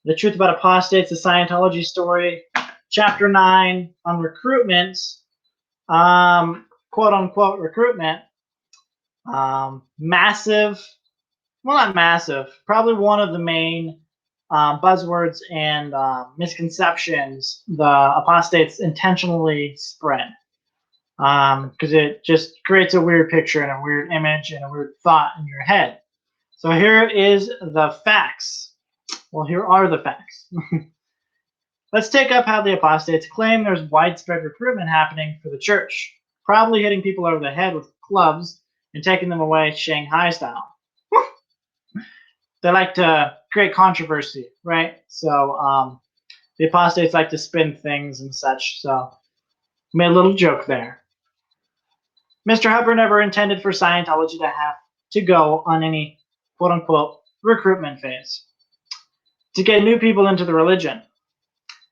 The Truth About Apostates, the Scientology story, Chapter 9 on recruitment, quote unquote recruitment, massive, well, not massive, probably one of the main buzzwords and misconceptions the apostates intentionally spread, because it just creates a weird picture and a weird image and a weird thought in your head. So here is the facts. Well, here are the facts. Let's take up how the apostates claim there's widespread recruitment happening for the church, probably hitting people over the head with clubs and taking them away Shanghai style. They like to create controversy, right? So the apostates like to spin things and such. So made a little joke there. Mr. Hubbard never intended for Scientology to have to go on any quote unquote recruitment phase to get new people into the religion.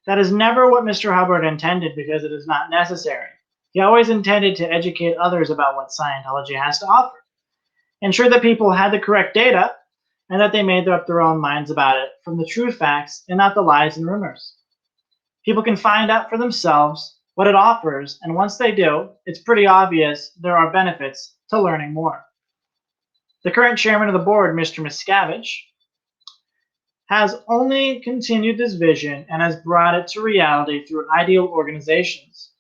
That is never what Mr. Hubbard intended because it is not necessary. He always intended to educate others about what Scientology has to offer, ensure that people had the correct data, and that they made up their own minds about it from the true facts and not the lies and rumors. People can find out for themselves what it offers, and once they do, it's pretty obvious there are benefits to learning more. The current chairman of the board, Mr. Miscavige, has only continued this vision and has brought it to reality through ideal organizations.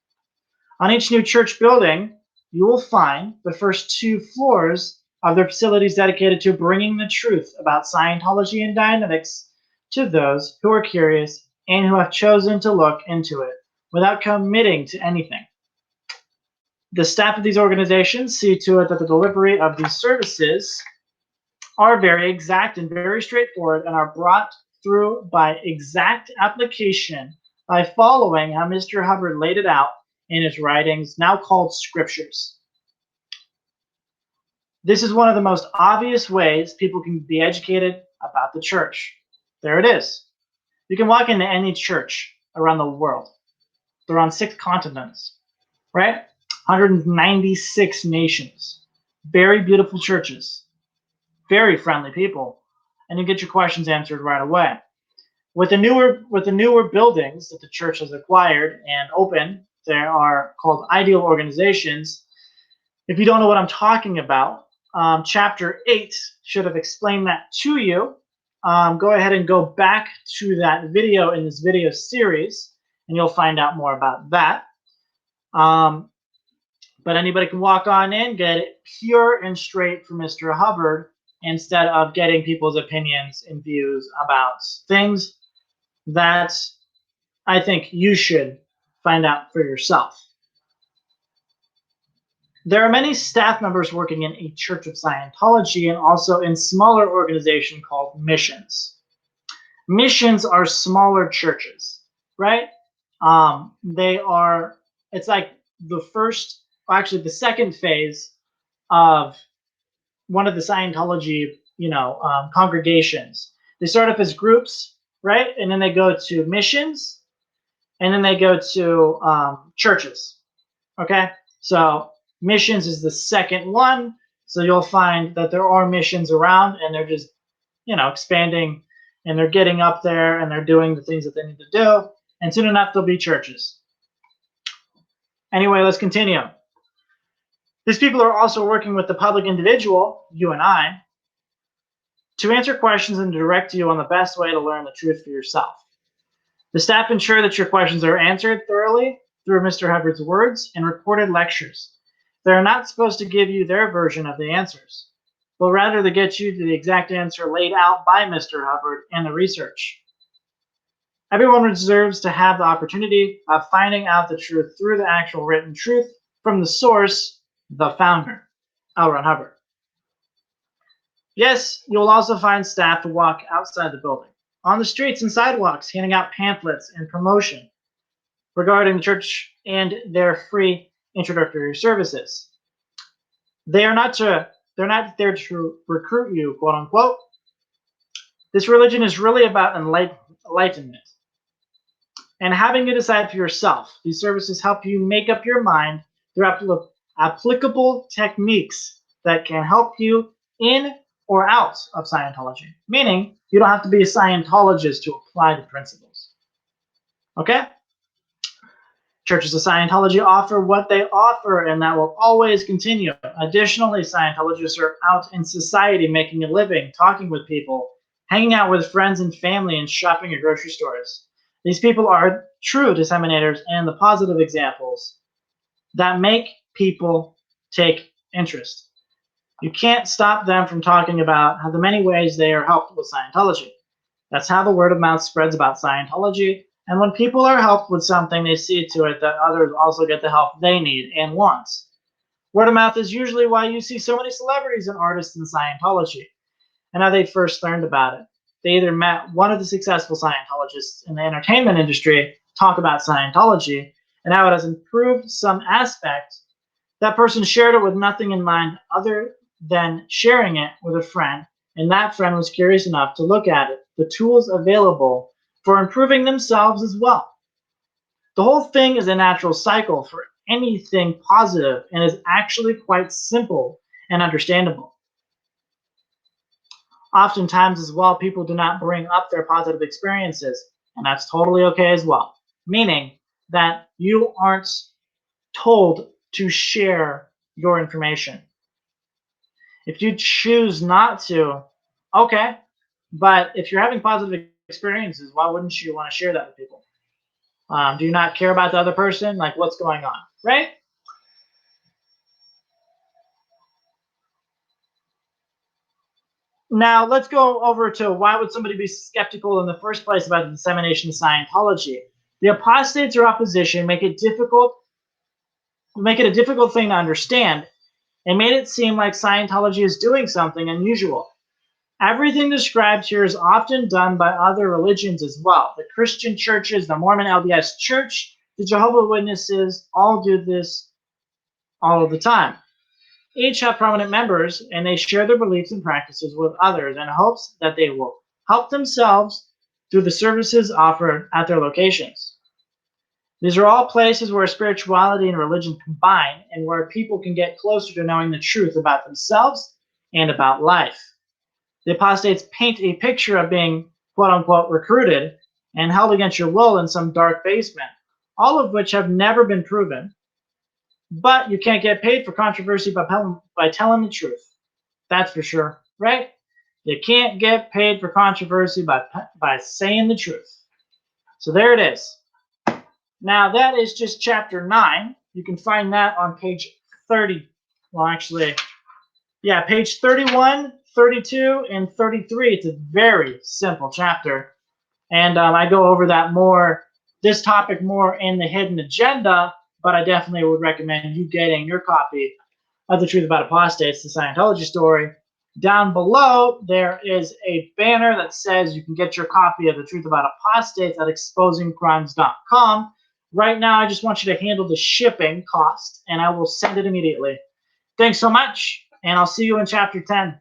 On each new church building, you will find the first 2 floors of their facilities dedicated to bringing the truth about Scientology and Dianetics to those who are curious and who have chosen to look into it without committing to anything. The staff of these organizations see to it that the delivery of these services are very exact and very straightforward and are brought through by exact application by following how Mr. Hubbard laid it out in his writings, now called scriptures. This is one of the most obvious ways people can be educated about the church. There it is. You can walk into any church around the world. They're on 6 continents, right? 196 nations. Very beautiful churches. Very friendly people. And you get your questions answered right away. With the newer buildings that the church has acquired and opened, they are called ideal organizations. If you don't know what I'm talking about, chapter 8 should have explained that to you. Go ahead and go back to that video in this video series, and you'll find out more about that. But anybody can walk on in, get it pure and straight from Mr. Hubbard, instead of getting people's opinions and views about things that I think you should find out for yourself. There are many staff members working in a Church of Scientology and also in smaller organization called missions. Missions are smaller churches, right? It's like the second phase of one of the Scientology, congregations. They start up as groups, right? And then they go to missions, and then they go to churches. Okay, so missions is the second one. So you'll find that there are missions around, and they're just, expanding, and they're getting up there, and they're doing the things that they need to do. And soon enough, there'll be churches. Anyway, let's continue. These people are also working with the public individual, you and I, to answer questions and direct you on the best way to learn the truth for yourself. The staff ensure that your questions are answered thoroughly through Mr. Hubbard's words and recorded lectures. They are not supposed to give you their version of the answers, but rather to get you to the exact answer laid out by Mr. Hubbard and the research. Everyone deserves to have the opportunity of finding out the truth through the actual written truth from the source, the founder, L. Ron Hubbard. Yes, you'll also find staff to walk outside the building, on the streets and sidewalks, handing out pamphlets and promotion regarding the church and their free introductory services. They're not there to recruit you, quote unquote. This religion is really about enlightenment and having to decide for yourself. These services help you make up your mind through applicable techniques that can help you in or out of Scientology, meaning you don't have to be a Scientologist to apply the principles. Okay? Churches of Scientology offer what they offer, and that will always continue. Additionally, Scientologists are out in society making a living, talking with people, hanging out with friends and family, and shopping at grocery stores. These people are true disseminators and the positive examples that make people take interest. You can't stop them from talking about how the many ways they are helped with Scientology. That's how the word of mouth spreads about Scientology. And when people are helped with something, they see to it that others also get the help they need and want. Word of mouth is usually why you see so many celebrities and artists in Scientology and how they first learned about it. They either met one of the successful Scientologists in the entertainment industry, talk about Scientology, and how it has improved some aspect. That person shared it with nothing in mind other than sharing it with a friend, and that friend was curious enough to look at it, the tools available for improving themselves as well. The whole thing is a natural cycle for anything positive and is actually quite simple and understandable. Oftentimes as well, people do not bring up their positive experiences, and that's totally okay as well. Meaning that you aren't told to share your information. If you choose not to, okay, but if you're having positive experiences, why wouldn't you want to share that with people? Do you not care about the other person? Like, what's going on, right? Now, let's go over to why would somebody be skeptical in the first place about the dissemination of Scientology? The apostates or opposition make it a difficult thing to understand and made it seem like Scientology is doing something unusual. Everything described here is often done by other religions as well. The Christian churches, the Mormon LDS Church, the Jehovah's Witnesses all do this all of the time. Each have prominent members, and they share their beliefs and practices with others in hopes that they will help themselves through the services offered at their locations. These are all places where spirituality and religion combine and where people can get closer to knowing the truth about themselves and about life. The apostates paint a picture of being quote unquote recruited and held against your will in some dark basement, all of which have never been proven. But you can't get paid for controversy by telling the truth. That's for sure, right? You can't get paid for controversy by saying the truth. So there it is. Now that is just chapter 9. You can find that on page 30. Well, actually, yeah, page 31, 32, and 33. It's a very simple chapter. And I go over this topic more in the hidden agenda, but I definitely would recommend you getting your copy of The Truth About Apostates, the Scientology story. Down below, there is a banner that says you can get your copy of The Truth About Apostates at exposingcrimes.com. Right now, I just want you to handle the shipping cost, and I will send it immediately. Thanks so much, and I'll see you in chapter 10.